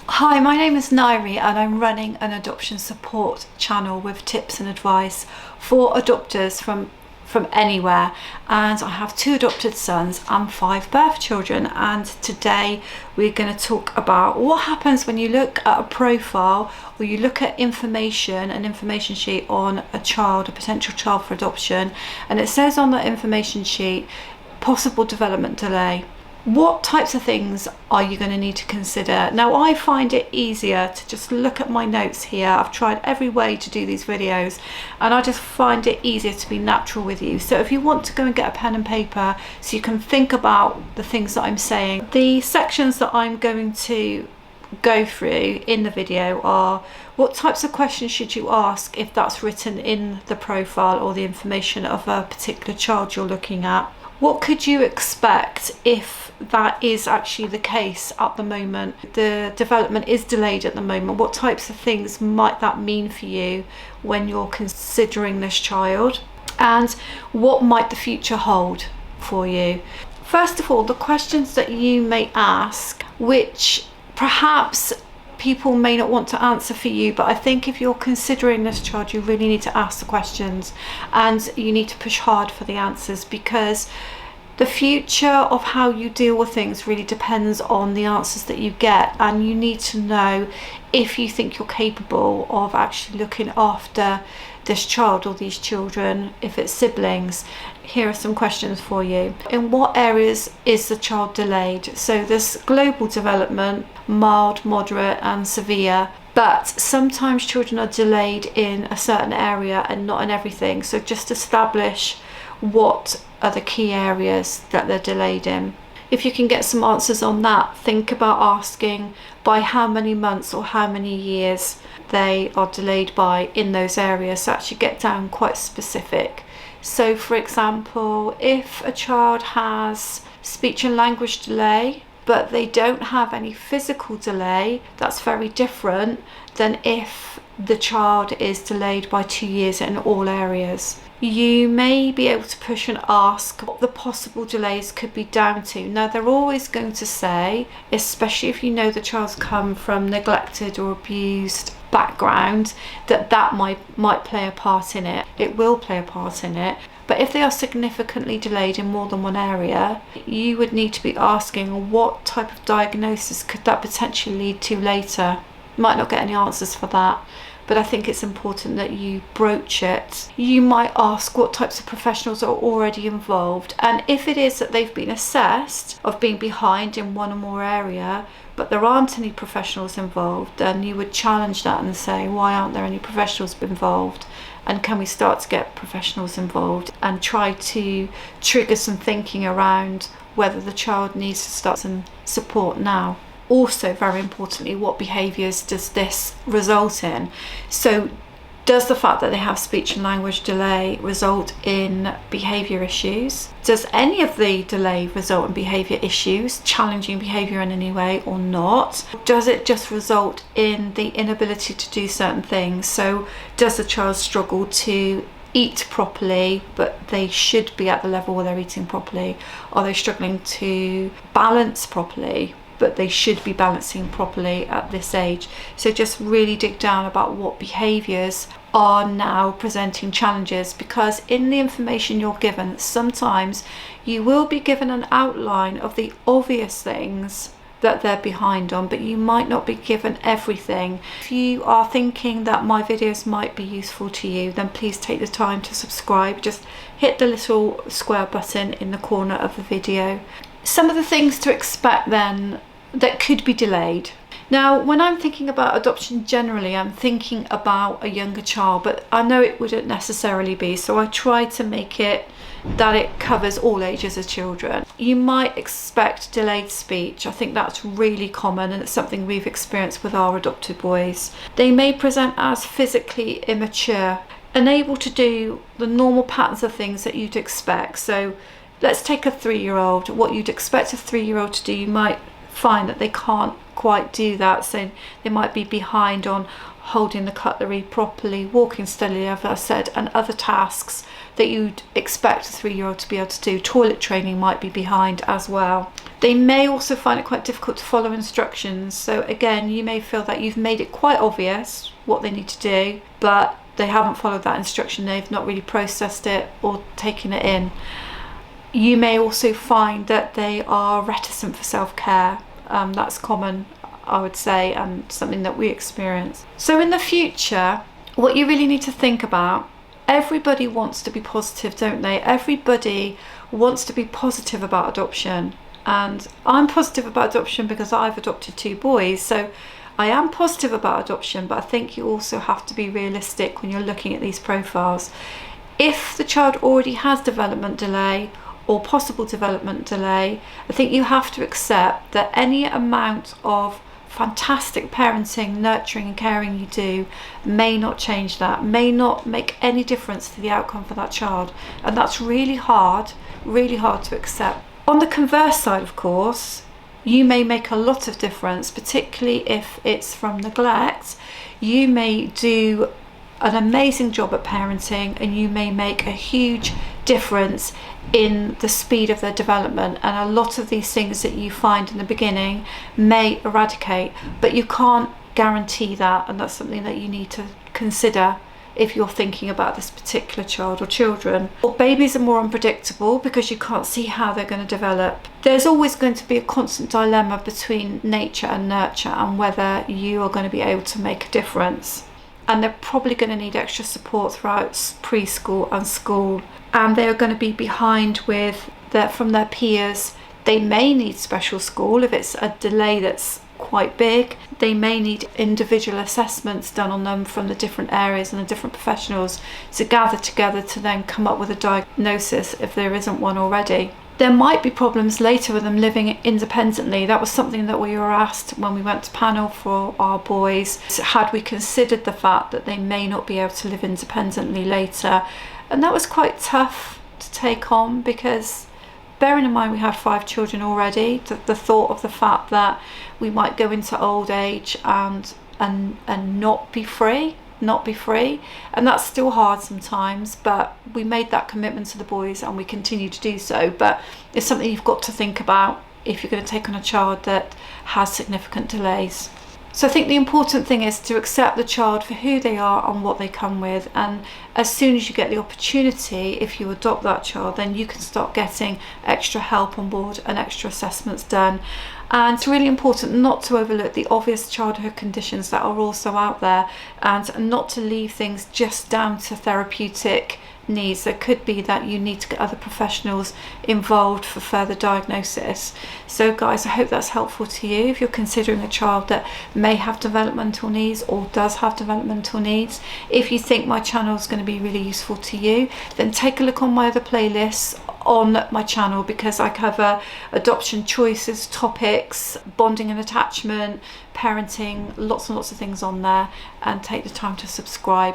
Hi, my name is Nyree and I'm running an adoption support channel with tips and advice for adopters from anywhere, and I have 2 adopted sons and 5 birth children, and today we're going to talk about what happens when you look at a profile or you look at an information sheet on a child, a potential child for adoption, and it says on the information sheet possible development delay. What types of things are you going to need to consider? Now, I find it easier to just look at my notes here. I've tried every way to do these videos and I just find it easier to be natural with you. So if you want to go and get a pen and paper so you can think about the things that I'm saying, the sections that I'm going to go through in the video are: what types of questions should you ask if that's written in the profile or the information of a particular child you're looking at? What could you expect if that is actually the case at the moment? The development is delayed at the moment. What types of things might that mean for you when you're considering this child? And what might the future hold for you? First of all, the questions that you may ask, which perhaps people may not want to answer for you, but I think if you're considering this child, you really need to ask the questions and you need to push hard for the answers, because the future of how you deal with things really depends on the answers that you get, and you need to know if you think you're capable of actually looking after this child or these children, if it's siblings. Here are some questions for you. In what areas is the child delayed? So there's global development, mild, moderate and severe, but sometimes children are delayed in a certain area and not in everything. So just establish what are the key areas that they're delayed in. If you can get some answers on that, think about asking by how many months or how many years they are delayed by in those areas, so actually get down quite specific. So for example, if a child has speech and language delay but they don't have any physical delay, that's very different than if the child is delayed by 2 years in all areas. You may be able to push and ask what the possible delays could be down to. Now, they're always going to say, especially if you know the child's come from neglected or abused background, that might play a part in it. It will play a part in it. But if they are significantly delayed in more than one area, you would need to be asking what type of diagnosis could that potentially lead to later. You might not get any answers for that, but I think it's important that you broach it. You might ask what types of professionals are already involved, and if it is that they've been assessed of being behind in one or more area but there aren't any professionals involved, then you would challenge that and say, why aren't there any professionals involved, and can we start to get professionals involved, and try to trigger some thinking around whether the child needs to start some support now. Also, very importantly, what behaviours does this result in? So does the fact that they have speech and language delay result in behaviour issues? Does any of the delay result in behaviour issues, challenging behaviour in any way or not? Does it just result in the inability to do certain things? So does the child struggle to eat properly, but they should be at the level where they're eating properly? Are they struggling to balance properly, but they should be balancing properly at this age? So just really dig down about what behaviours are now presenting challenges, because in the information you're given, sometimes you will be given an outline of the obvious things that they're behind on, but you might not be given everything. If you are thinking that my videos might be useful to you, then please take the time to subscribe. Just hit the little square button in the corner of the video. Some of the things to expect then that could be delayed. Now, when I'm thinking about adoption generally, I'm thinking about a younger child, but I know it wouldn't necessarily be, so I try to make it that it covers all ages of children. You might expect delayed speech. I think that's really common, and it's something we've experienced with our adopted boys. They may present as physically immature, unable to do the normal patterns of things that you'd expect. So let's take a 3-year-old. What you'd expect a 3-year-old to do, you might find that they can't quite do that. So they might be behind on holding the cutlery properly, walking steadily, as I said, and other tasks that you'd expect a 3-year-old to be able to do. Toilet training might be behind as well. They may also find it quite difficult to follow instructions. So again, you may feel that you've made it quite obvious what they need to do, but they haven't followed that instruction. They've not really processed it or taken it in. You may also find that they are reticent for self-care. That's common, I would say, and something that we experience. So in the future, what you really need to think about, everybody wants to be positive, don't they? Everybody wants to be positive about adoption. And I'm positive about adoption because I've adopted 2 boys. So I am positive about adoption, but I think you also have to be realistic when you're looking at these profiles. If the child already has development delay or possible development delay, I think you have to accept that any amount of fantastic parenting, nurturing and caring you do may not change that, may not make any difference to the outcome for that child. And that's really hard to accept. On the converse side, of course, you may make a lot of difference, particularly if it's from neglect. You may do an amazing job at parenting and you may make a huge difference in the speed of their development, and a lot of these things that you find in the beginning may eradicate, but you can't guarantee that, and that's something that you need to consider if you're thinking about this particular child or children. Well, babies are more unpredictable because you can't see how they're going to develop. There's always going to be a constant dilemma between nature and nurture and whether you are going to be able to make a difference. And they're probably going to need extra support throughout preschool and school, and they're going to be behind from their peers. They may need special school if it's a delay that's quite big. They may need individual assessments done on them from the different areas and the different professionals to gather together to then come up with a diagnosis if there isn't one already. There might be problems later with them living independently. That was something that we were asked when we went to panel for our boys. Had we considered the fact that they may not be able to live independently later? And that was quite tough to take on, because bearing in mind we had 5 children already, the thought of the fact that we might go into old age and not be free, and that's still hard sometimes, but we made that commitment to the boys and we continue to do so. But it's something you've got to think about if you're going to take on a child that has significant delays. So I think the important thing is to accept the child for who they are and what they come with, and as soon as you get the opportunity, if you adopt that child, then you can start getting extra help on board and extra assessments done. And it's really important not to overlook the obvious childhood conditions that are also out there, and not to leave things just down to therapeutic needs. There could be that you need to get other professionals involved for further diagnosis. So guys, I hope that's helpful to you if you're considering a child that may have developmental needs or does have developmental needs. If you think my channel is going to be really useful to you, then take a look on my other playlists on my channel, because I cover adoption choices, topics, bonding and attachment, parenting, lots and lots of things on there, and take the time to subscribe.